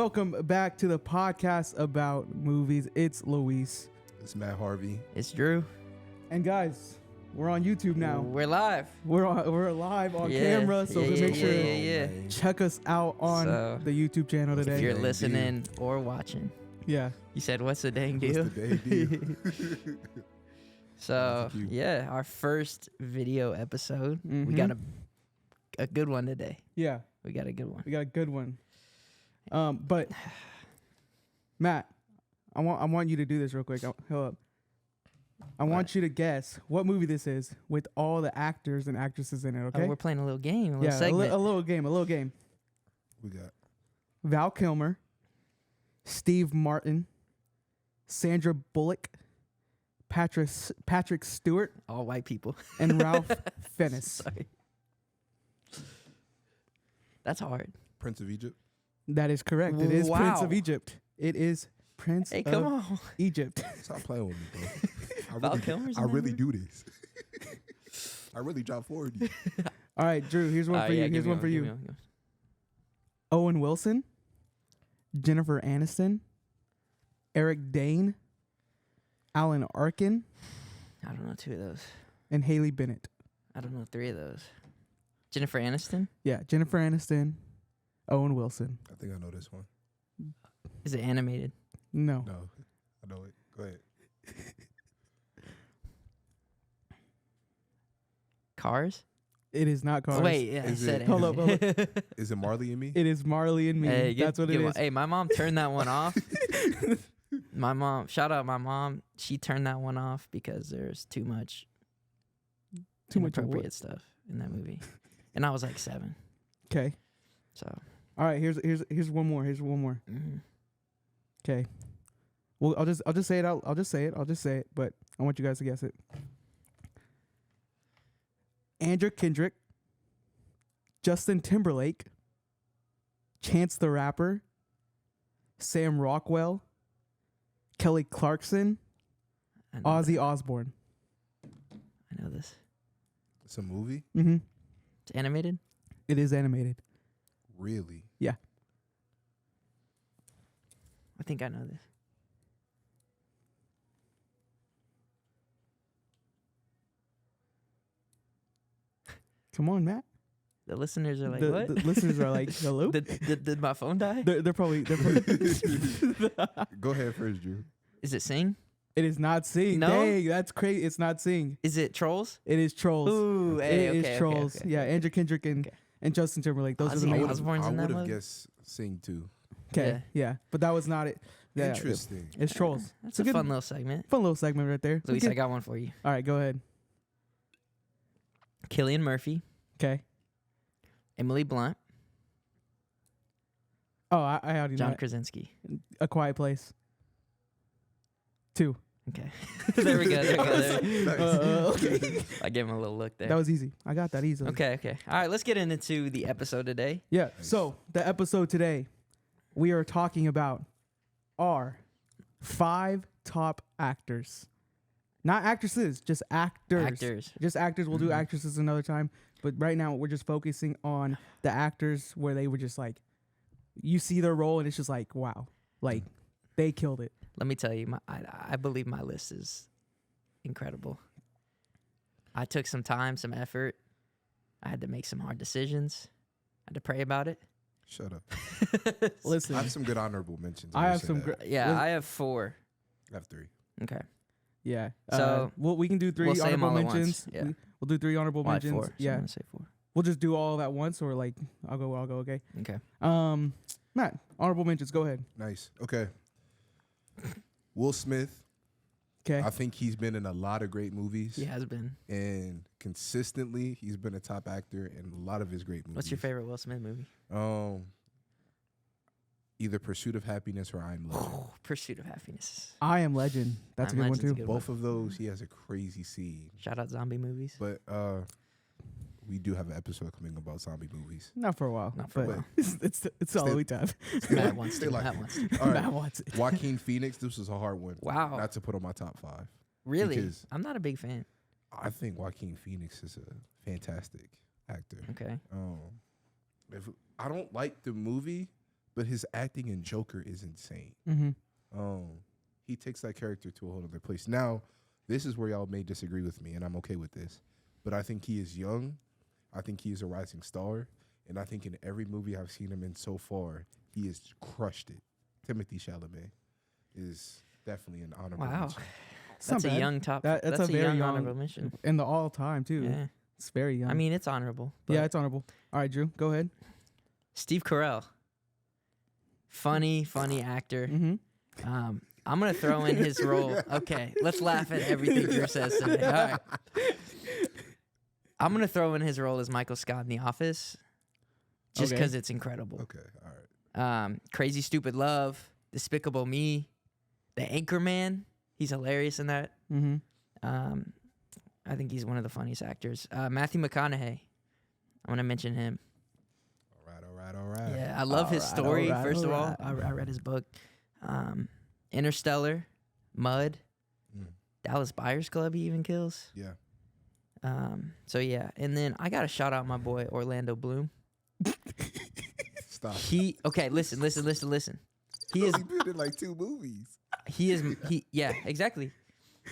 welcome back to the podcast about movies. It's Luis. It's Matt Harvey. It's Drew. And guys, we're on YouTube now. We're live. We're live on camera, so make sure check us out on the YouTube channel today. If you're listening or watching. Yeah. You said, what's the dang deal? What's the dang deal? So, yeah, our first video episode. Mm-hmm. We got a good one today. Yeah. We got a good one. We got a good one. But Matt, I want you to do this real quick. Hold up. I want you to guess what movie this is with all the actors and actresses in it, okay? Oh, we're playing a little game, a little segment. A little game. We got Val Kilmer, Steve Martin, Sandra Bullock, Patrick Stewart, all white people. and Ralph Fiennes. Sorry. That's hard. Prince of Egypt. That is correct. It is Prince of Wow. Egypt. It is Prince Hey, of come on. Egypt. Stop playing with me, bro. Val Kilmer's in I that really movie? do this. I really drop 40. All right, Drew, here's one for you. Here's one for you. Owen Wilson, Jennifer Aniston, Eric Dane, Alan Arkin, I don't know two of those. and Haley Bennett. I don't know three of those. Jennifer Aniston? Yeah, Jennifer Aniston, Owen Wilson. I think I know this one. Is it animated? No. No, I know it. Go ahead. Cars? It is not Cars. Oh, wait, yeah, I Is said it- Hold up. Is it Marley and Me? It is Marley and Me. Hey, That's what it is. Hey, my mom turned that one off. My mom, shout out my mom. She turned that one off because there's too much inappropriate stuff in that movie, and I was like 7. Okay. So, All right. Here's one more. Here's one more. mhm. Okay. Well, I'll just say it out. I'll just say it. But I want you guys to guess it. Andrew Kendrick, Justin Timberlake, Chance the Rapper, Sam Rockwell, Kelly Clarkson, I know Ozzy Osbourne. I know this. It's a movie? Mm-hmm. It's animated. It is animated. Really? I think I know this. Come on, Matt. The listeners are like, the, what? the listeners are like, hello. Did my phone die? They're probably. Go ahead first, Drew. Is it Sing? It is not Sing. No? Dang, that's crazy. It's not Sing. Is it Trolls? It is Trolls. Ooh, hey, It is okay, Trolls. Okay, Yeah, Andrew Kendrick Okay. and Justin Timberlake. Those are the Ozzy main. Osbourne's I in that would have movie? guessed Sing too. Okay, yeah, but that was not it. Yeah, Interesting. It's Trolls. That's It's a good- fun little segment. Fun little segment right there. Luis, Okay. I got one for you. All right, go ahead. Cillian Murphy, Okay. Emily Blunt, Oh, I already know John it. Krasinski. A Quiet Place. 2. Okay. There we go. There we go. Okay. I gave him a little look there. That was easy. I got that easily. Okay. All right, let's get into the episode today. Yeah. So the episode today, we are talking about our 5 top actors. Not actresses, just actors. Actors. Just actors. We'll do Mhm. actresses another time. But right now, we're just focusing on the actors where they were just like, you see their role and it's just like, wow. Like, they killed it. Let me tell you, I believe my list is incredible. I took some time, some effort. I had to make some hard decisions. I had to pray about it. Shut up. Listen. I have some good honorable mentions. I will have say some that. great. Yeah, I have 4. I have 3. Okay. Yeah. So, we can do 3 we'll say 'em honorable all at once. mentions. Yeah. We'll do 3 honorable Well, I have mentions. 4. So Yeah. I'm gonna say 4. We'll just do all at once, or like I'll go. Okay. Okay. Matt, honorable mentions. Go ahead. Nice. Okay. Will Smith. Okay. I think he's been in a lot of great movies. He has been. And consistently, he's been a top actor in a lot of his great movies. What's your favorite Will Smith movie? Either Pursuit of Happiness or I'm Legend. Pursuit of Happiness. I Am Legend. That's I'm a good Legend's one a too. good Both of those, he has a crazy scene. Shout out zombie movies. But we do have an episode coming about zombie movies. Not for a while. Not for a but while. It's all we have. Matt wants Stay to. like Matt it. wants to. All right. Matt wants it. Joaquin Phoenix, this was a hard one. Wow. Not to put on my top 5. Really? Because I'm not a big fan. I think Joaquin Phoenix is a fantastic actor. Okay. If I don't like the movie, but his acting in Joker is insane. Mm-hmm. He takes that character to a whole other place. Now, this is where y'all may disagree with me, and I'm okay with this. But I think he is young. I think he is a rising star. And I think in every movie I've seen him in so far, he has crushed it. Timothy Chalamet is definitely an honorable Wow. mention. It's not That's a bad. young top. That's That's a a very young young- honorable mention. In the all time too. Yeah. It's very young. I mean, it's honorable. But yeah, it's honorable. All right, Drew, go ahead. Steve Carell. Funny actor. Mm-hmm. I'm gonna throw in his role. Okay, let's laugh at everything Drew says today. All right. I'm gonna throw in his role as Michael Scott in The Office, just Okay. because it's incredible. Okay, all right. Crazy Stupid Love, Despicable Me, The Anchorman. He's hilarious in that. Mm-hmm. I think he's one of the funniest actors. Matthew McConaughey. I want to mention him. All right. Yeah, I love his Alright, story. alright, First of all, alright. I read his book. Interstellar, Mud, Mm. Dallas Buyers Club. He even kills. Yeah. So yeah, and then I gotta shout out my boy Orlando Bloom. Stop. Okay, listen. He is He been in like 2 movies. yeah, exactly.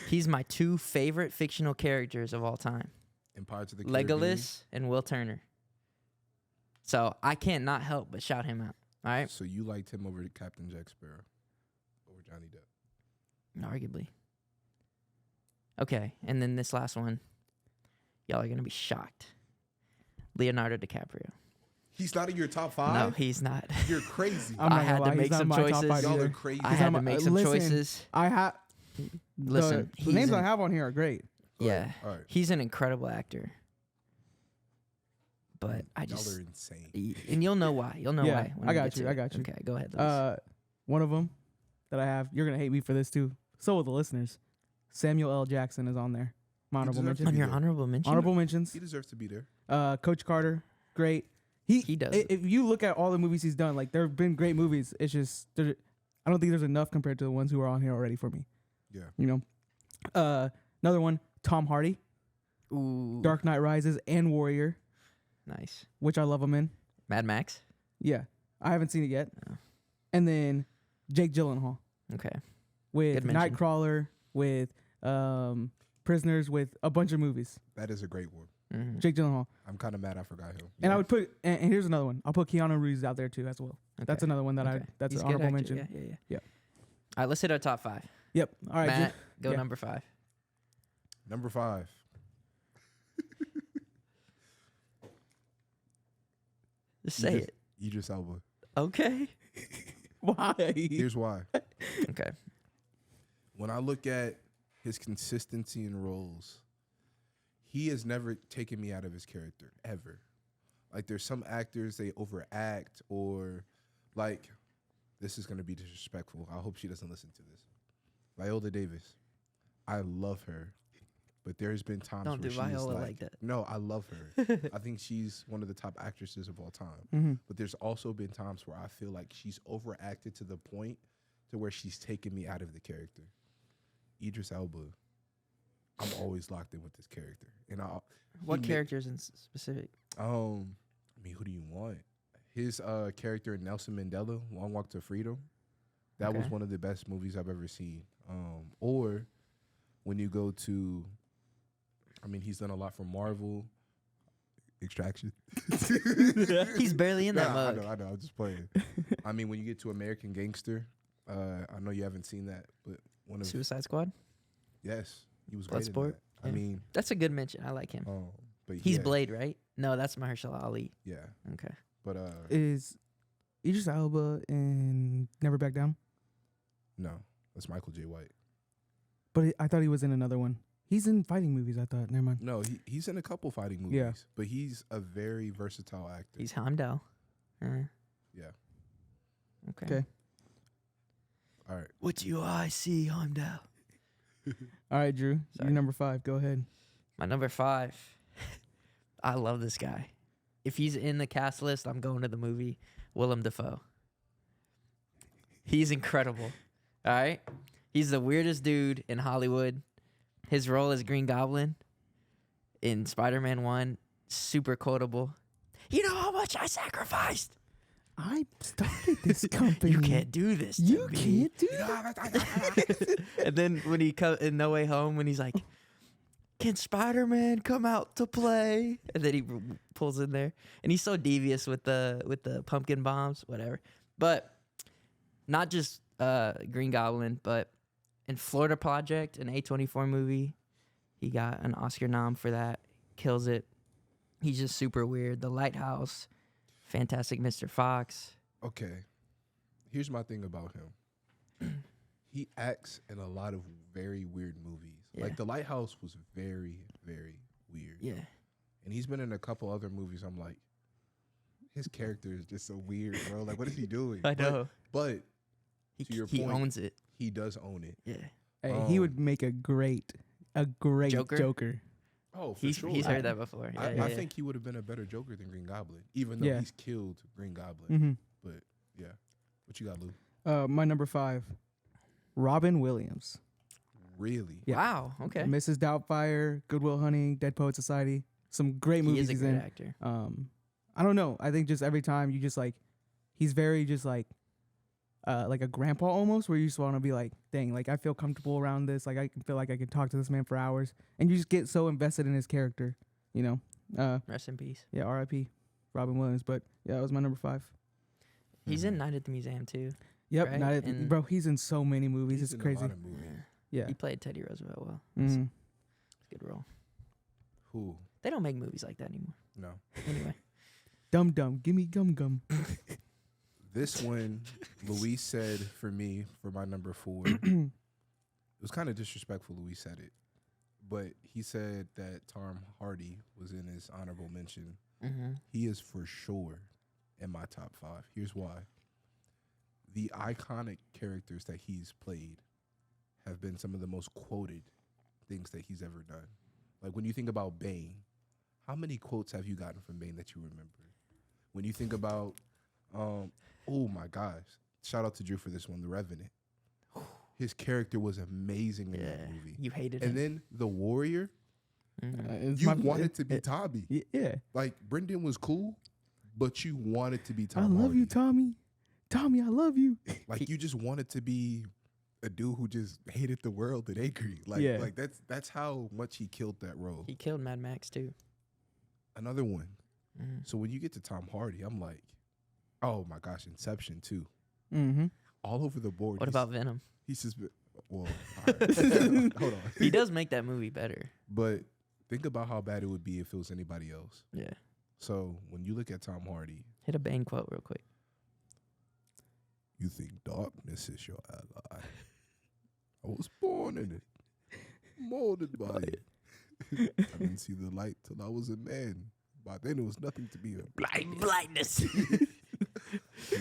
He's my 2 favorite fictional characters of all time. In Pirates of the Caribbean. Legolas and Will Turner. So I can't not help but shout him out. All right, So you liked him over Captain Jack Sparrow, over Johnny Depp. arguably. Okay, and then this last one, y'all are gonna be shocked. Leonardo DiCaprio. He's not in your top 5? No, he's not. You're crazy. I'm not I had gonna to lie, make he's not some in my top choices. five Y'all either. are crazy. I He's had on to my- make some listen, choices. I have. Listen, the he's names I an- have on here are great. Go ahead. Yeah, All right. he's an incredible actor. But I Y'all just are insane. and you'll know why. You'll know Yeah, why. when I we got get you, to I it. got you. Okay, go ahead. Lewis. One of them that I have. You're gonna hate me for this too. So will the listeners. Samuel L. Jackson is on there. My honorable deserves to mention. On be your there. honorable mention. Honorable mentions. He deserves to be there. Coach Carter, great. He does. If you look at all the movies he's done, like there have been great movies. It's just I don't think there's enough compared to the ones who are on here already for me. Yeah. You know. Another one, Tom Hardy, Ooh, Dark Knight Rises and Warrior, nice. which I love him in. Mad Max. Yeah, I haven't seen it yet. Oh. And then Jake Gyllenhaal Okay. with Good mention. Nightcrawler, with Prisoners, with a bunch of movies. That is a great one. Mhm. Jake Gyllenhaal. I'm kind of mad I forgot him. And I would put, and here's another one. I'll put Keanu Reeves out there too as well. That's Okay. another one that Okay. that's He's an a good honorable actor. mention. Yeah. Yeah. All right, let's hit our top 5. Yep. All right. Matt, Drew. go Yeah. number 5. Number 5. Just say it. Idris Elba. Okay. Why? Here's why. Okay. When I look at his consistency in roles, he has never taken me out of his character, ever. Like, there's some actors, they overact, or, like, this is going to be disrespectful. I hope she doesn't listen to this. Viola Davis. I love her. But there's been times Don't where do she's Viola like, like that. No, I love her. I think she's one of the top actresses of all time. Mm-hmm. But there's also been times where I feel like she's overacted to the point to where she's taken me out of the character. Idris Elba, I'm always locked in with this character. And What he ma- characters in specific? I mean, who do you want? His character in Nelson Mandela, Long Walk to Freedom. That was Okay. one of the best movies I've ever seen. Or when you go to, I mean, he's done a lot for Marvel. Extraction. He's barely in that Nah, mug. I know. I'm just playing. I mean, when you get to American Gangster, I know you haven't seen that, but one of Suicide Squad. yes, he was great in Bloodsport, that. I yeah. mean, That's a good mention. I like him. but He's yeah, Blade, right? No, that's Mahershala Ali. Yeah, Okay. but Is Idris Elba in Never Back Down? no, that's Michael J. White. But I thought he was in another one. He's in fighting movies. I thought. Never mind. No, he's in a couple fighting movies. Yeah. But he's a very versatile actor. He's Heimdall. Yeah. Okay. Okay. All right. What do I see, Heimdall? All right, Drew. Sorry. You're number 5. Go ahead. My number 5. I love this guy. If he's in the cast list, I'm going to the movie. Willem Dafoe. He's incredible. All right? He's the weirdest dude in Hollywood. His role as Green Goblin in Spider-Man 1, super quotable. You know how much I sacrificed? I started this company. You can't do this. To You me. can't do that. And then when he comes in No Way Home, when he's like, "Can Spider-Man come out to play?" And then he pulls in there, and he's so devious with the pumpkin bombs, whatever. But not just Green Goblin, but in Florida Project, an A24 movie, he got an Oscar nom for that. Kills it. He's just super weird. The Lighthouse, Fantastic Mr. Fox. Okay. Here's my thing about him. He acts in a lot of very weird movies. Yeah. Like The Lighthouse was very, very weird. Yeah. And he's been in a couple other movies. I'm like, his character is just so weird, bro. Like, what is he doing? I know. But He, to your he point, owns it. he does own it. Yeah. Hey, he would make a great Joker? Joker. Oh, for He's sure. he's heard that before. Yeah, I yeah. think he would have been a better Joker than Green Goblin, even though Yeah. he's killed Green Goblin. Mm-hmm. But yeah, what you got, Lou? My number 5, Robin Williams. Really? Yeah. Wow. Okay. Mrs. Doubtfire, Goodwill Hunting, Dead Poet Society. Some great He movies is a he's great in. actor. I don't know. I think just every time you just like, he's very just like a grandpa almost, where you just want to be like, dang, like I feel comfortable around this. Like I can feel like I can talk to this man for hours, and you just get so invested in his character, you know. Rest in peace. Yeah, R.I.P. Robin Williams. But yeah, that was my number 5. He's in Night at the Museum too. Yep, Right? not And- bro. He's in so many movies. He's It's in crazy. A lot of movies. Yeah. He played Teddy Roosevelt well. Mhm. Good role. Who? They don't make movies like that anymore. No. Anyway. Dum Dum, gimme gum gum. This one, Luis said for me, for my number 4, it was kind of disrespectful. Luis said it, but he said that Tom Hardy was in his honorable mention. Mm-hmm. He is for sure in my top 5. Here's why. The iconic characters that he's played have been some of the most quoted things that he's ever done. Like when you think about Bane, how many quotes have you gotten from Bane that you remember? When you think about, oh my gosh, shout out to Drew for this one, The Revenant. His character was amazing in that movie. You hated And him. then The Warrior, It's you my- wanted to be Tommy. Yeah. Like Brendan was cool, but you wanted to be I Tom love you, Hardy. Tommy. Tommy, I love you. Like you just wanted to be a dude who just hated the world and angry. Like, Yeah. like that's how much he killed that role. He killed Mad Max too. Another one. Mm-hmm. So when you get to Tom Hardy, I'm like, oh my gosh, Inception too. Mm-hmm. All over the board. What about Venom? He's just well. All right. Hold on. He does make that movie better. But think about how bad it would be if it was anybody else. Yeah. So when you look at Tom Hardy, Hit a Bane quote real quick. you think darkness is your ally. I was born in it, molded by it. I didn't see the light till I was a man. By then, it was nothing to be a Blindness.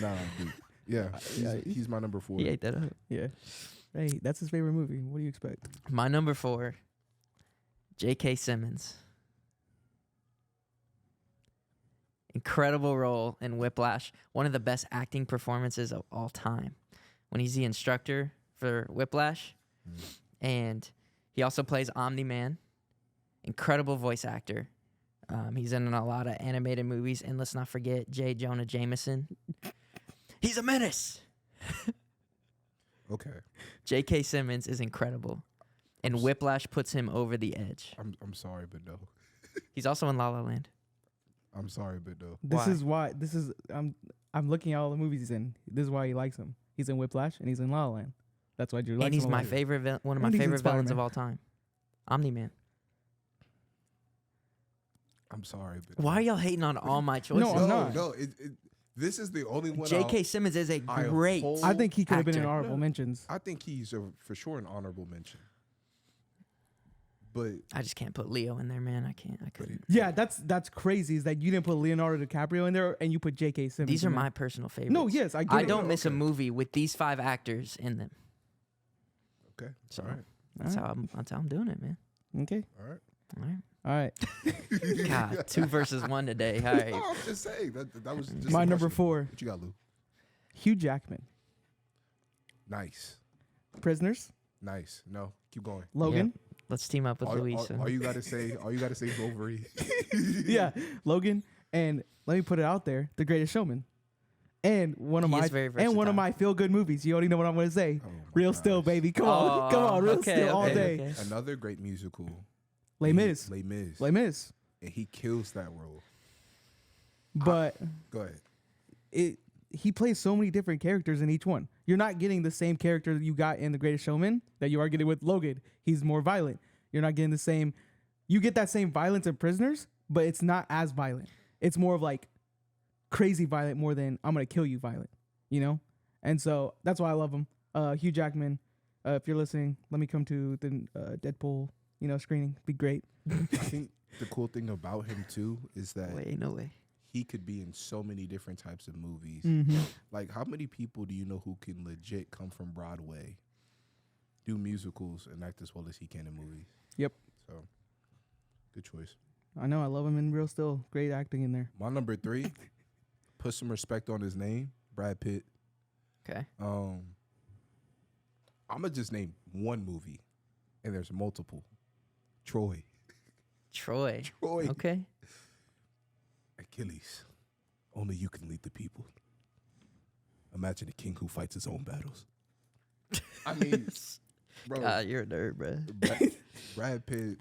Nah, dude. Yeah, he's my number 4. He ate that up. Yeah. Hey, that's his favorite movie. What do you expect? My number 4, J.K. Simmons. Incredible role in Whiplash. One of the best acting performances of all time. When he's the instructor for Whiplash. And he also plays Omni-Man. Incredible voice actor. He's in a lot of animated movies. And let's not forget J. Jonah Jameson. He's a menace. Okay, J.K. Simmons is incredible. And Whiplash puts him over the edge. I'm sorry, but no. He's also in La La Land. I'm sorry, but no. This Why? is why. This is I'm looking at all the movies he's in. This is why he likes him. He's in Whiplash and he's in La La Land. That's why Drew likes And he's him a my lot. favorite, one of my And he's in favorite villains of Spider-Man. all time. Omni-Man. I'm sorry, but Why are y'all hating on all my choices? No, I'm no, not. no. This is the only one. J.K. Simmons is a I great. hold- I think he could have been in actor. honorable mentions. I think he's for sure an honorable mention. But I just can't put Leo in there, man. I can't. I couldn't. Yeah, that's crazy. Is that you didn't put Leonardo DiCaprio in there and you put J.K. Simmons? These are in there. my personal favorites. No, yes, I get I it. don't miss a Okay. movie with these 5 actors in them. okay, So all right, that's how I'm doing it, man. Okay. all right. All right. All right. God, 2 versus 1 today. All right. No, I'm just saying that was just My a number question. 4, What you got, Lou? Hugh Jackman. Nice, Prisoners. nice. No, keep going. Logan. Let's team up with Luis. All you gotta say, Wolverine. Yeah, Logan. And let me put it out there: The Greatest Showman. And one of He is my very and one of versatile. my feel good movies. You already know what I'm gonna say. Oh my Real Still, gosh. baby. Come on, come on, Real Still all day. Okay. Another great musical. Les Mis, Les Mis. Les Mis. And he kills that role. But Go ahead. he plays so many different characters in each one. You're not getting the same character that you got in The Greatest Showman that you are getting with Logan. He's more violent. You're not getting the same. You get that same violence in Prisoners, but it's not as violent. It's more of like crazy violent more than I'm gonna kill you violent. You know, and so that's why I love him. Hugh Jackman, if you're listening, let me come to the Deadpool, screening. Be great. I think the cool thing about him too is that No way. he could be in so many different types of movies. Mm-hmm. Like, how many people do you know who can legit come from Broadway, do musicals, and act as well as he can in movies? Yep. So, good choice. I know. I love him in Real Still. Great acting in there. My number 3, put some respect on his name, Brad Pitt. Okay. I'm gonna just name one movie, and there's multiple. Troy. Troy. Troy. Okay. Achilles. Only you can lead the people. Imagine a king who fights his own battles. I mean, bro, God, you're a nerd, bro. Brad Pitt,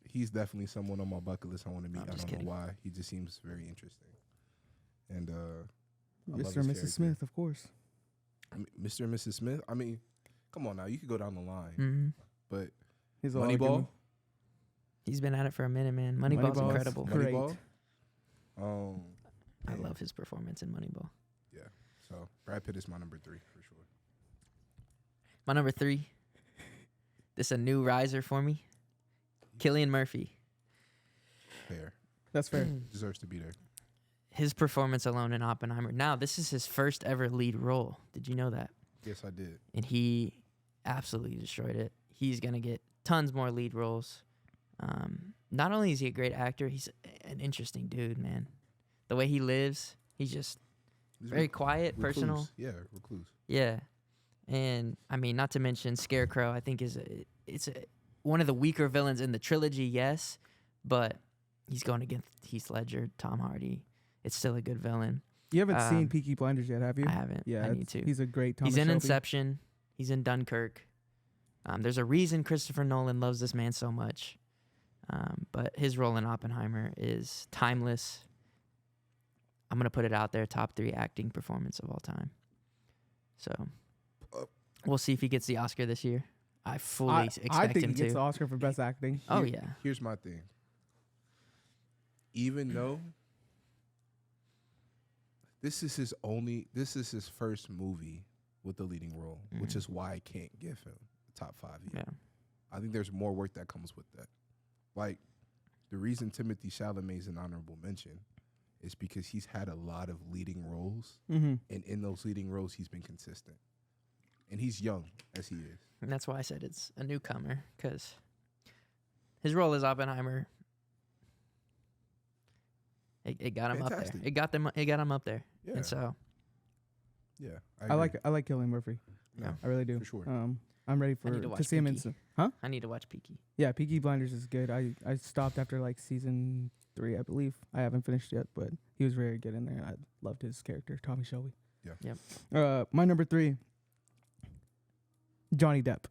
he's definitely someone on my bucket list I want to meet. I'm I just don't kidding. know why. He just seems very interesting. And I love Mr. and his Mrs. character. Smith, of course. I mean, Mr. and Mrs. Smith. I mean, come on now. You could go down the line. Hmm. But He's a lot of good Moneyball, mo- He's been at it for a minute, man. Moneyball's Moneyball's incredible. great. Moneyball. I man. love his performance in Moneyball. Yeah. So Brad Pitt is my number 3 for sure. My number 3. This a new riser for me. Cillian Murphy. Fair. That's fair. Deserves to be there. His performance alone in Oppenheimer. Now, this is his first ever lead role. Did you know that? Yes, I did. And he absolutely destroyed it. He's going to get tons more lead roles. Not only is he a great actor, he's an interesting dude, man. The way he lives, he's just He's very quiet, recluse. personal. Yeah, recluse. Yeah. And I mean, not to mention Scarecrow, I think it's one of the weaker villains in the trilogy, yes, but he's going against Heath Ledger, Tom Hardy. It's still a good villain. You haven't seen Um, Peaky Blinders yet, have you? I haven't. Yeah, I need it's- to. He's a great Thomas He's in Shelby. Inception. He's in Dunkirk. There's a reason Christopher Nolan loves this man so much. But his role in Oppenheimer is timeless. I'm going to put it out there, top 3 acting performance of all time. So we'll see if he gets the Oscar this year. I fully expect I think him he gets to. the Oscar for best acting. Oh, yeah. Here's my thing. Even though this is his first movie with the leading role, which Mhm. is why I can't give him the top 5 yet. Yeah. I think there's more work that comes with that. Like, the reason Timothy Chalamet is an honorable mention is because he's had a lot of leading roles, Mm-hmm. and in those leading roles, he's been consistent. And he's young, as he is. And that's why I said it's a newcomer, because his role as Oppenheimer, it got him up there. Fantastic. It got him up there. Yeah, And so, yeah. I like Cillian Murphy. No, I really do. for sure. I'm ready I need to to watch see him in. Peaky. Huh? I need to watch Peaky. Yeah, Peaky Blinders is good. I stopped after like season 3, I believe. I haven't finished yet, but he was very good in there. I loved his character, Tommy Shelby. Yeah. Yep. My number 3, Johnny Depp.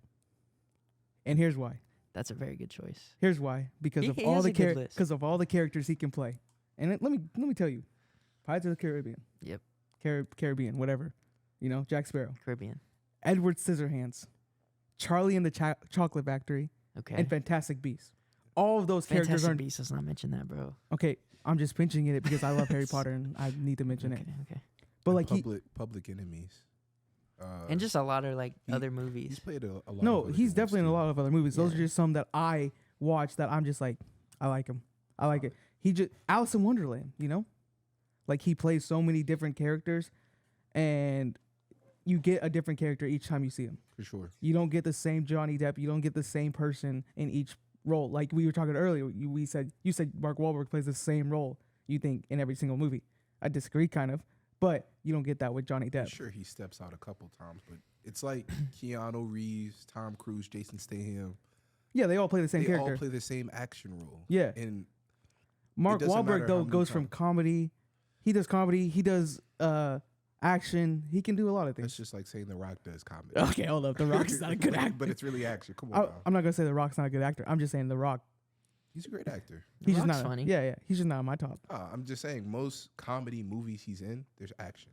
And here's why. That's a very good choice. Here's why. Because He of all has the a good list. because of all the characters he can play. And let me tell you, Pirates of the Caribbean. Yep. Caribbean, whatever. Jack Sparrow, Caribbean. Edward Scissorhands, Charlie and the Chocolate Factory, Okay. and Fantastic Beasts. All of those characters Fantastic are Beasts. Let's not mention that, bro. okay. I'm just pinching it because I love Harry Potter and I need to mention Okay. it. Okay. But And like Public Enemies. And just a lot of like he- other he's movies. played a lot. no, of other he's good ones, definitely in a too. lot of other movies. Those are Yeah. just some that I watch that I'm just like, I like him. I like it. He just Alice in Wonderland, like he plays so many different characters, and you get a different character each time you see him. For sure. You don't get the same Johnny Depp. You don't get the same person in each role. Like we were talking earlier, you said Mark Wahlberg plays the same role. You think in every single movie. I disagree, kind of, but you don't get that with Johnny I'm Depp. sure he steps out a couple times, but it's like Keanu Reeves, Tom Cruise, Jason Statham. Yeah, they all play the same They character. all play the same action role. Yeah. And Mark doesn't matter Wahlberg how though many goes from times. comedy He does comedy. He does action. He can do a lot of That's things. just like saying The Rock does comedy. Okay, hold up. The Rock's not a good actor. But it's really action. Come on now. I'm not gonna say The Rock's not a good actor. I'm just saying The Rock. He's a great actor. He's just Rock's not. funny. Yeah. He's just not on my top. I'm just saying most comedy movies he's in, there's action.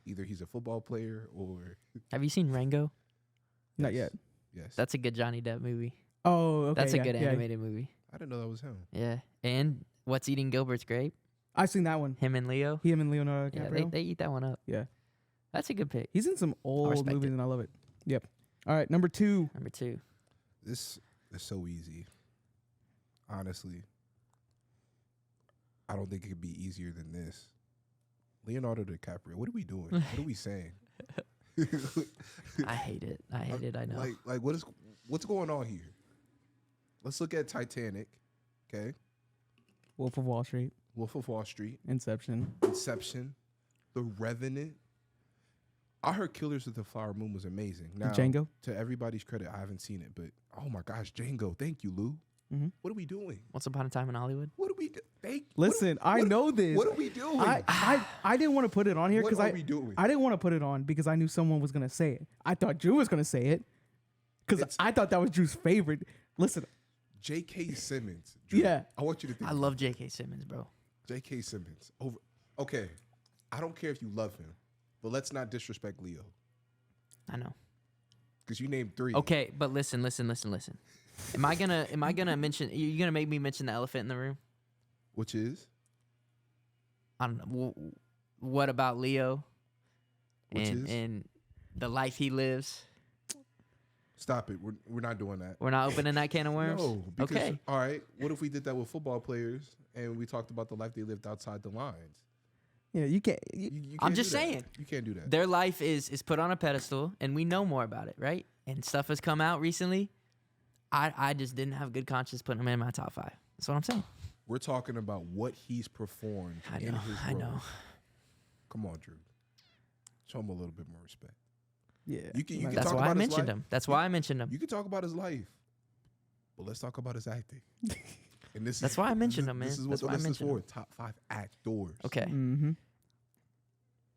Either he's a football player or Have you seen Rango? Not Yes. yet. Yes. That's a good Johnny Depp movie. Oh, okay. That's a yeah, good yeah. animated movie. I didn't know that was him. Yeah. And What's Eating Gilbert's Grape? I've seen that one. Him and Leo. Him and Leonardo Yeah, DiCaprio. they eat that one up. Yeah. That's a good pick. He's in some old respect movies it. and I love it. Yep. All right, number 2. Number 2. This is so easy. Honestly, I don't think it could be easier than this. Leonardo DiCaprio. What are we doing? What are we saying? I hate it. I hate it. I know. Like what's going on here? Let's look at Titanic. Okay. Wolf of Wall Street, Wolf of Wall Street. Inception. Inception. The Revenant. I heard Killers of the Flower Moon was amazing. Now, Django. to everybody's credit, I haven't seen it, but oh my gosh, Django. Thank you, Lou. Mhm. What are we doing? Once Upon a Time in Hollywood. What are we doing? Listen, I know this. What are we doing? I didn't want to put it on here What because are we doing? I didn't want to put it on because I knew someone was gonna say it. I thought Drew was gonna say it because It's- I thought that was Drew's favorite. Listen, J.K. Simmons. Drew, Yeah. I want you to think. I love J.K. Simmons, bro. J.K. Simmons. Over. Okay. I don't care if you love him, but let's not disrespect Leo I know. because you named 3. Okay, but listen. Am I gonna mention? You're gonna make me mention the elephant in the room? Which is I don't know. What about Leo? Which is? And the life he lives. Stop it. We're not doing that. We're not opening that can of worms. No. Because, Okay. all right. What if we did that with football players and we talked about the life they lived outside the lines? yeah, you can't. You I'm can't just do that. saying. You can't do that. Their life is put on a pedestal, and we know more about it, right? And stuff has come out recently. I just didn't have good conscience putting him in my top 5. That's what I'm saying. We're talking about what he's performed I in know. his I know. roles. Come on, Drew. Show him a little bit more respect. Yeah, You can That's talk why I about his mentioned life. him. That's why I mentioned him. You can talk about his life, but let's talk about his acting. And this That's is, why I mentioned this him, man. This is what That's the why I list is mentioned for. him. Top 5 actors. Okay. Mm-hmm.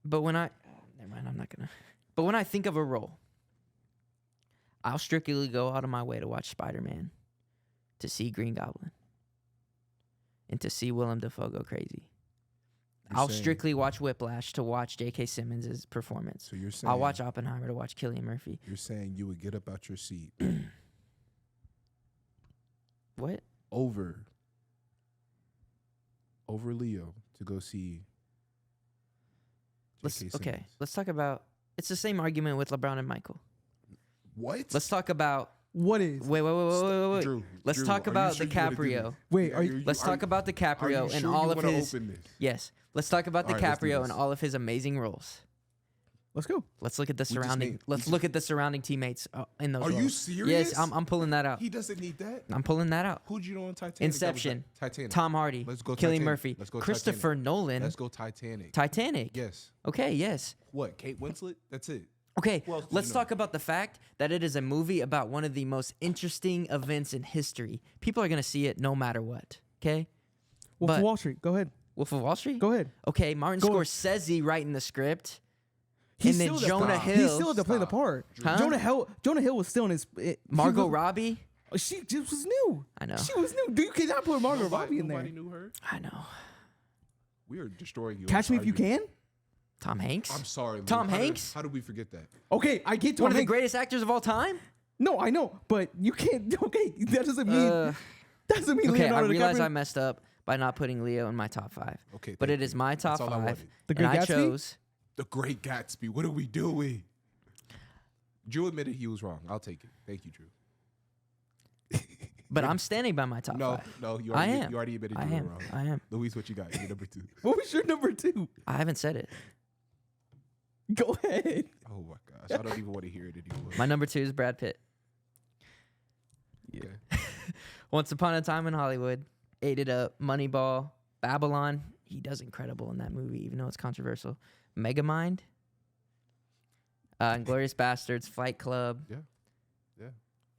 But when I never mind, I'm not gonna. But when I think of a role, I'll strictly go out of my way to watch Spider-Man, to see Green Goblin, and to see Willem Dafoe go crazy. You're I'll saying- strictly watch Whiplash to watch J.K. Simmons' performance. So you're saying I'll watch Oppenheimer to watch Cillian Murphy. You're saying you would get up out your seat What? over Leo to go see Let's J.K. okay. Simmons. Let's talk about. It's the same argument with LeBron and Michael. What? Let's talk about. What is? Wait. Drew, Let's Drew, talk are you about sure you wanna do DiCaprio. this? Wait, are you? Let's talk about Are you DiCaprio and sure all you of wanna his. open this? Yes. Let's talk about All right, let's do DiCaprio and this. all of his amazing roles. Let's go. Let's look at the just surrounding. need- Let's look at the surrounding teammates in those. Are you roles. serious? Yes, I'm pulling that out. He doesn't need that. I'm pulling that out. Who'd you know on Titanic? Inception. That was Titanic. Tom Hardy. Let's go Cillian Titanic. Murphy. Let's go Christopher Nolan. Let's go Titanic. Titanic. Yes. Okay. Yes. What? Kate Winslet? That's it. Okay. Who else did Let's you know? talk about the fact that it is a movie about one of the most interesting events in history. People are gonna see it no matter what. Okay. Wolf But- of Wall Street. Go ahead. Wolf of Wall Street. Go ahead. Okay. Martin Go. Scorsese writing the script. He's And then still the- Jonah Stop. Hill. He still had to play the Stop. part. Huh? Jonah Hill was still in his. Margot Robbie. She just was new. I know. She was new. Dude, you cannot put Margot Robbie in there. Nobody knew her. I know. We are destroying you. Catch me if you can. Tom Hanks. I'm sorry. Lou. Tom How did- Hanks? How did we forget that? Okay, I get Tom One of the Hanks. greatest actors of all time. No, I know, but you can't. Okay, that doesn't mean. Uh, doesn't mean Okay, I Leonardo realize DiCaprio. I messed up by not putting Leo in my top 5. Okay. But thank it is you. my top That's all I 5. wanted. The And Great I Gatsby? chose. The Great Gatsby. What are we doing? Drew admitted he was wrong. I'll take it. Thank you, Drew. But I'm standing by my top No, 5. no, you I already, am. you already admitted I you were am. wrong. I am. Luis, what you got? You're number 2. What was your number 2? I haven't said it. Go ahead. Oh my gosh, I don't even want to hear it anymore. My number 2 is Brad Pitt. Okay. Once Upon a Time in Hollywood, Ate It Up, Moneyball, Babylon. He does incredible in that movie, even though it's controversial. Megamind, Inglourious Bastards, Fight Club. Yeah. Yeah.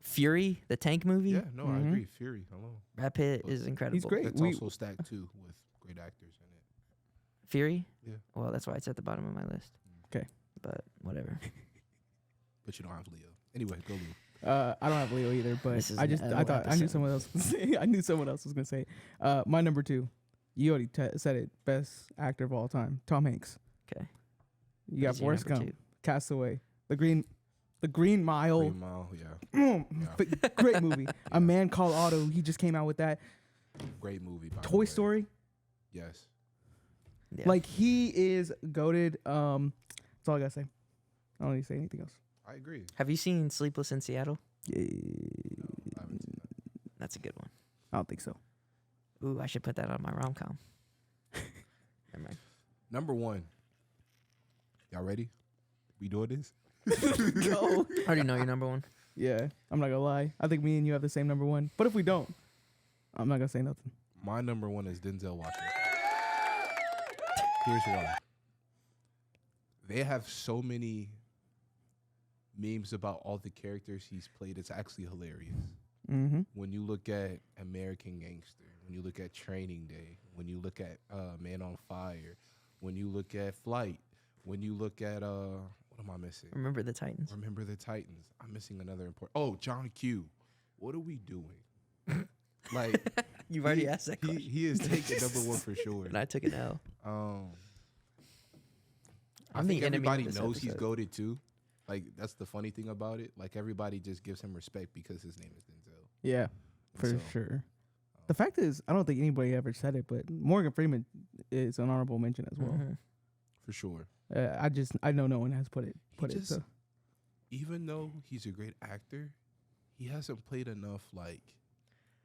Fury, the tank movie. Yeah, no, I Mhm. agree. Fury alone. Brad Pitt is incredible. Great. That's We- also stacked too with great actors in it. Fury. Yeah. Well, that's why it's at the bottom of my list. 'Kay. But whatever. But you don't have Leo. Anyway, go Leo. I don't have Leo either, but This is I an just I L thought I knew episode. someone else. I knew someone else was gonna say. My number 2. You already said it. Best actor of all time, Tom Hanks. Okay. You got Who's your Forrest number Gump, two? Castaway, The Green Mile. Green Mile, yeah. But great movie. A Man Called Otto. He just came out with that. Great movie. By the Toy way. Story. Yes. Yeah. Like he is goated. That's all I gotta say. I don't need to say anything else. I agree. Have you seen Sleepless in Seattle? Yeah, I haven't seen that. That's a good one. I don't think so. Ooh, I should put that on my rom com. Never mind. Number 1. Y'all ready? We doing this? Go. I already know your number one. Yeah, I'm not gonna lie. I think me and you have the same number 1. But if we don't, I'm not gonna say nothing. My number 1 is Denzel Washington. Here's why. They have so many memes about all the characters he's played. It's actually hilarious. Mm-hmm. When you look at American Gangster, when you look at Training Day, when you look at Man on Fire, when you look at Flight, when you look at what am I missing? Remember the Titans. Remember the Titans. I'm missing another important. Oh, John Q. What are we doing? Like You've already asked that question. he is taking number 1 for sure. And I took an L. I I'm think the enemy of everybody this knows he's episode. goated too. Like that's the funny thing about it. Like everybody just gives him respect because his name is Denzel. Yeah, And for so, sure. The fact is, I don't think anybody ever said it, but Morgan Freeman is an honorable mention as well. Mhm. for sure. I know no one has put it. just- So Even though he's a great actor, he hasn't played enough like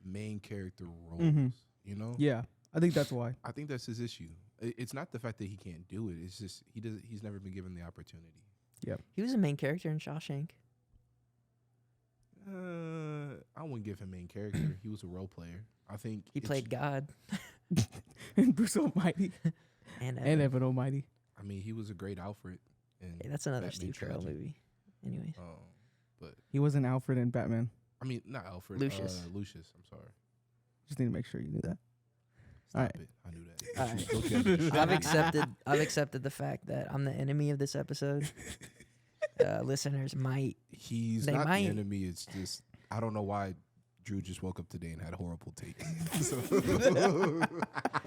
main character roles. Mhm. You know? yeah, I think that's why. I think that's his issue. It's not the fact that he can't do it. It's just he's never been given the opportunity. He was a main character in Shawshank. I wouldn't give him main character. He was a role player. I think He it's- played God And Bruce Almighty and and Evan. Evan Almighty. I mean, he was a great Alfred. And Hey, that's another Batman Steve Carell trilogy. movie. Anyways, But He wasn't Alfred in Batman. I mean, not Alfred. Lucius. Lucius. I'm sorry. Just need to make sure you knew that. Stop Alright. it. I knew that. All right. Okay. I've accepted the fact that I'm the enemy of this episode. Listeners might. He's They not might. the enemy. It's just I don't know why Drew just woke up today and had horrible taste.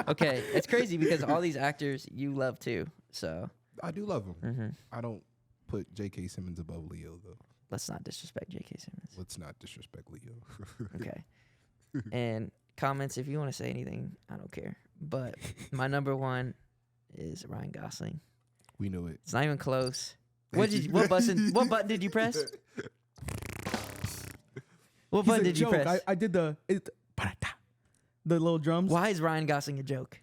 Okay, it's crazy because all these actors you love too. So I do love him. mhm. I don't put J.K. Simmons above Leo though. Let's not disrespect J.K. Simmons. Let's not disrespect Leo. Okay. And comments if you want to say anything, I don't care. But my number one is Ryan Gosling. We knew it. It's not even close. What button did you press? What He's button a did you joke. press? I did the little drums. Why is Ryan Gosling a joke?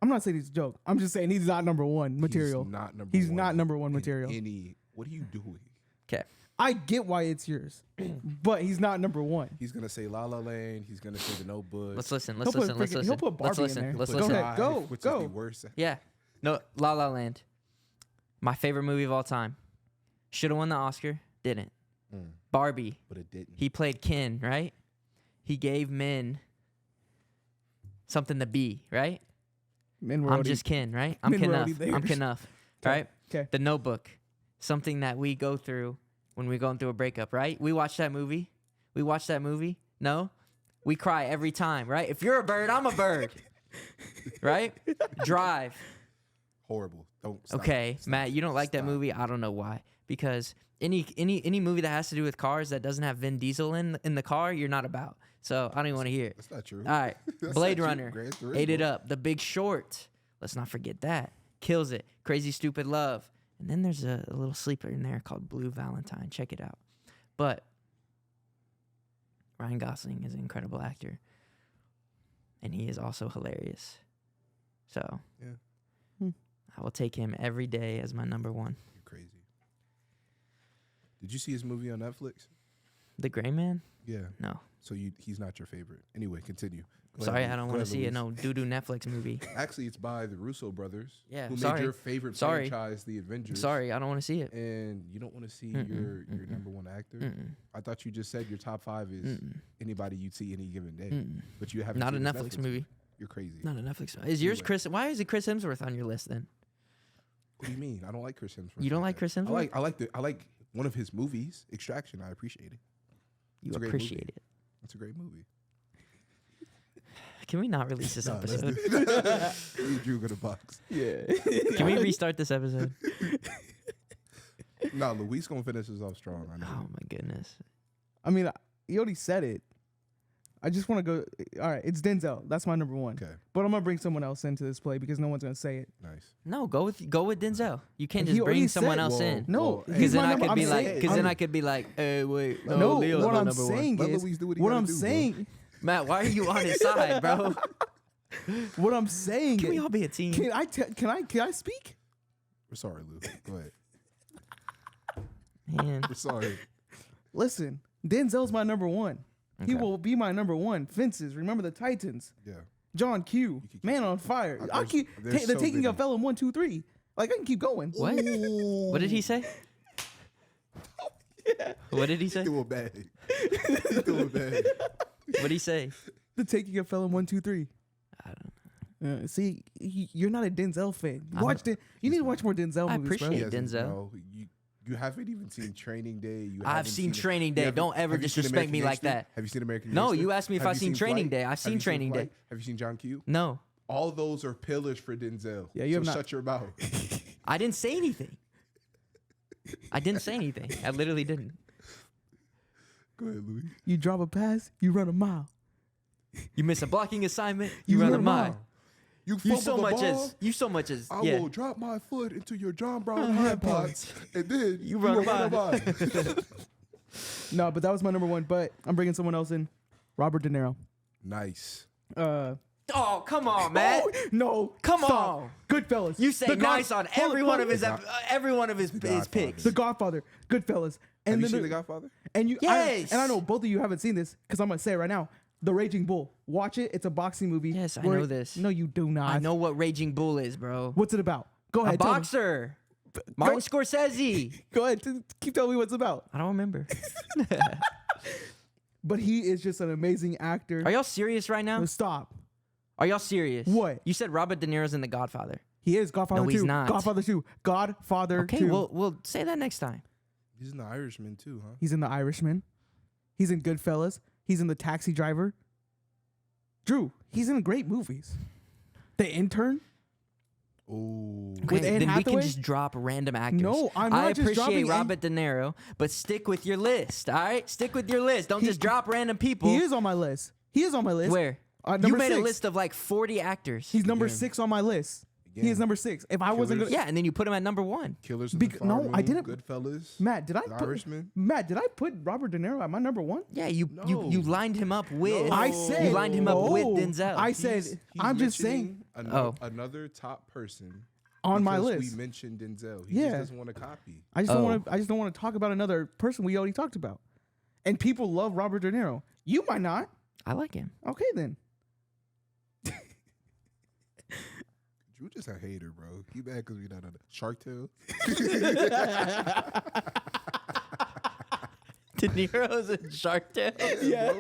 I'm not saying he's a joke. I'm just saying he's not number 1 material. He's not number He's one. not number 1 in material. What are you doing? Okay. I get why it's yours, but he's not number 1. He's gonna say La La Land. He's gonna say The Notebook. Let's listen. He'll Let's put listen. Let's freaking- listen. he'll put Let's Barbie in listen. there. Let's Put listen. ahead. Drive, Go, which is go. the worst. Yeah. No, La La Land. My favorite movie of all time. Should have won the Oscar. Didn't. Mm, Barbie. but it didn't. He played Ken, right? He gave men something to be, right? Men were I'm already- just Ken, right? I'm men were already Kenneth. I'm theirs. Kenneth, right? 'Kay. The Notebook. Something that we go through when we're going through a breakup, right? We watch that movie. No? We cry every time, right? If you're a bird, I'm a bird. Right? Drive. Horrible. Don't. Stop. Okay, Stop. Matt, you don't like that Stop. movie. I don't know why. Because any movie that has to do with cars that doesn't have Vin Diesel in the car, you're not about. So I don't even want to hear it. That's not true. All right, That's Blade not true. Runner, Gran Turismo. ate it up. The Big Short, let's not forget that. Kills it. Crazy Stupid Love. And then there's a little sleeper in there called Blue Valentine. Check it out. But Ryan Gosling is an incredible actor. And he is also hilarious. So Yeah. I will take him every day as my number one. You're crazy. Did you see his movie on Netflix? The Gray Man? Yeah. No. So he's not your favorite. Anyway, continue. Go Sorry, ahead, I don't Go want to ahead, see a Luis. no doo-doo Netflix movie. Actually, it's by the Russo brothers. Yeah, Who sorry. made your favorite Sorry. franchise, The Avengers. Sorry, I don't want to see it. And you don't want to see Mm-mm, your mm-mm. number one actor. Mm-mm, I thought you just said your top 5 is mm-mm, anybody you'd see any given day. mm-mm. But you haven't Not a seen his Netflix movie. You're crazy. Not a Netflix. Is yours Anyway. Chris? Why is it Chris Hemsworth on your list then? What do you mean? I don't like Chris Hemsworth. You don't like that. Chris Hemsworth? I like one of his movies, Extraction. I appreciate it. You It's a great appreciate movie. it. It's a great movie. Can we not release this Nah, let's episode? do it. Me and Drew go to box. Yeah. Can we restart this episode? Nah, Luis gonna finish this off strong. I know. Oh my goodness. I mean, you already said it. I just want to go. All right, it's Denzel. That's my number one. Okay, But I'm gonna bring someone else into this play because no one's gonna say it. nice. No, go with Denzel. You can't He just already bring someone said- else Whoa. in. No, Well, he's Because then my I number. could I'm be like, saying- because then I'm- I could be like, hey, wait, no, no. Leo's What my I'm number one. saying Let is, Luis do what he what gotta I'm do, bro. saying, Matt, why are you on his side, bro? what I'm saying. Can we all be a team? Can I speak? We're sorry, Lou. Go ahead. Man, We're sorry. Listen, Denzel's my number one. He Okay. will be my number one. Fences. Remember the Titans. Yeah. John Q. You can keep Man going. on Fire. I There's- keep there's the so Taking many. of Pelham 1, 2, 3. Like I can keep going. What? What did he say? What did he say? He doing bad. He doing bad. What did he say? The Taking of Pelham 1, 2, 3. I don't See, you're not a Denzel fan. I'm- You need to watch more Denzel I movies, bro. appreciate He hasn't, Denzel. bro. You haven't even seen Training Day. I've haven't seen it. Training You Day. haven't- Don't ever have you seen disrespect American me like Gangster? that. Have you seen American No, Gangster? you asked me if Have I've you seen Training Flight? Day. I've Have seen you Training Day. Flight? Have you seen John Q? No, All those are pillars for Denzel. Yeah, you so have not- shut your mouth. I didn't say anything. I didn't say anything. I literally didn't. Go ahead, Louis. You drop a pass, you run a mile. You miss a blocking assignment, you run a mile. You You fumble so the much ball, as you so much as I yeah. will drop my foot into your John Brown hand pots, and then You run will by. by. No, but that was my number one. But I'm bringing someone else in. Robert De Niro. Nice. Oh come on, man. Oh, no. Come stop. on. Goodfellas. You say The God- nice on hold- every hold- one of his God- every one of his Godfather. picks. The Godfather. Goodfellas. Have And you then seen The Godfather? And you, Yes. and I know both of you haven't seen this because I'm gonna say it right now. The Raging Bull. Watch it. It's a boxing movie. Yes, I where- know this. No, you do not. I know what Raging Bull is, bro. What's it about? Go A ahead. tell me. boxer. Martin Scorsese. Go ahead. Keep telling me what's about. I don't remember. But he is just an amazing actor. Are y'all serious right now? Stop. Are y'all serious? What? You said Robert De Niro's in The Godfather. He is Godfather No, 2. he's not. Godfather 2. Godfather Okay, 2. we'll say that next time. He's an Irishman too, huh? He's in The Irishman. He's in Goodfellas. He's in The Taxi Driver. Drew, he's in great movies. The Intern. Oh, With Okay, Anne then we Hathaway? can just drop random actors. No, I'm I not just dropping appreciate Anne- Robert De Niro, but stick with your list, all right? Stick with your list. Don't He- just drop random people. He is on my list. He is on my list. Where? You Number made a 6. list of like 40 actors. He's number Again. 6 on my list. He Again. is number 6. If I wasn't Killers. gonna, Yeah, and then you put him at number 1. Killers of Bec- the no, Flower I Moon, didn't- Goodfellas. Matt, did I The put Irishman. Matt? Did I put Robert De Niro at my number 1? Yeah, you No. lined him up with. No. I said you lined him up with no. Denzel. I said He's I'm just saying mentioning Oh. another top person on my because list. We mentioned Denzel. He Yeah. just doesn't want to copy. I just don't Oh. want to. I just don't want to talk about another person we already talked about. And people love Robert De Niro. You might not. I like him. Okay then. Drew just a hater, bro. He mad because we not on Shark Tale. De Niro's in Shark Tale. Yeah,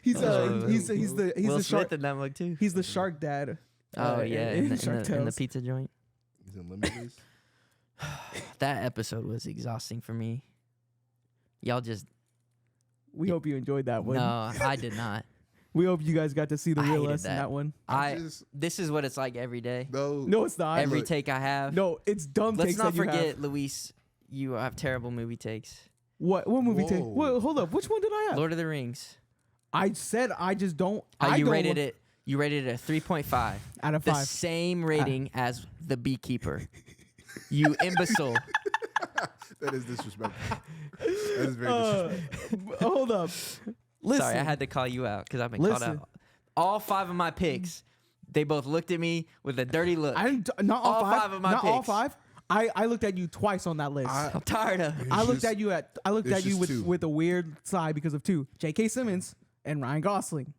he's Oh. he's the Will the Smith shark. in that mug too. He's the shark dad. Oh yeah, in the Shark Tales. pizza joint. He's in Limitless. That episode was exhausting for me. Y'all just We hope you enjoyed that one. no, I did not. We hope you guys got to see the I real hated us in that. that one. This is what it's like every day. No, No, it's not. Every look. take I have. No, it's dumb. Let's takes not that you forget, have. Luis. You have terrible movie takes. What movie? Whoa. Wait, hold up. Which one did I have? Lord of the Rings. I said I just don't. I You don't rated wa- it. You rated it a 3.5. out of The 5. same rating as The Beekeeper. You imbecile. that is disrespectful. That is very disrespectful. Hold up. Listen. Sorry, I had to call you out because I've been called Listen. out. All 5 of my picks, they both looked at me with a dirty look. I didn't. Not all, All 5. five of my Not all picks. 5. I looked at you twice on that list. I- I'm tired of it. I looked just- at you at. I looked it's at you just with two. with a weird side because of 2. J.K. Simmons and Ryan Gosling.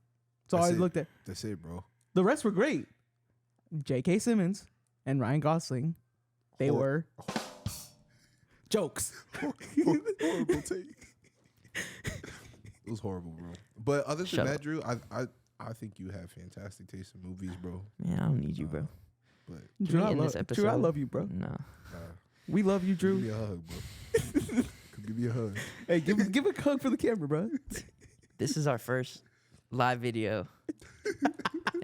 So That's I it. looked at That's it, bro. the rest were great. J.K. Simmons and Ryan Gosling. They Hor- were jokes. Horrible take. It was horrible, bro. But other than Shut that, up. Drew, I I think you have fantastic taste in movies, bro. Man, I don't need you, bro. But Drew, I end this love, Drew, I episode? love you, bro. No. We love you, give Drew. me a hug, bro. Give me a hug. Hey, give a hug for the camera, bro. This is our first live video.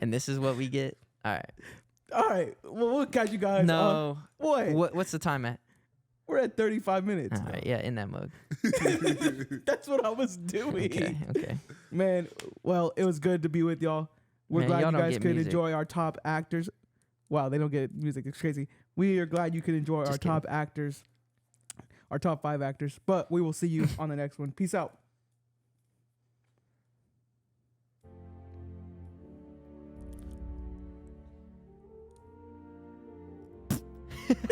And this is what we get. All right. All right, well, we'll catch you guys. No. What? What's the time at? We're at 35 minutes. All right. Yeah, in that mode. That's what I was doing. Okay. Okay. Man, well, it was good to be with y'all. We're Man, glad y'all you don't guys get could music. enjoy our top actors. Wow, they don't get music. It's crazy. We are glad you could enjoy Just our kidding. top actors, our top 5 actors. But we will see you on the next one. Peace out.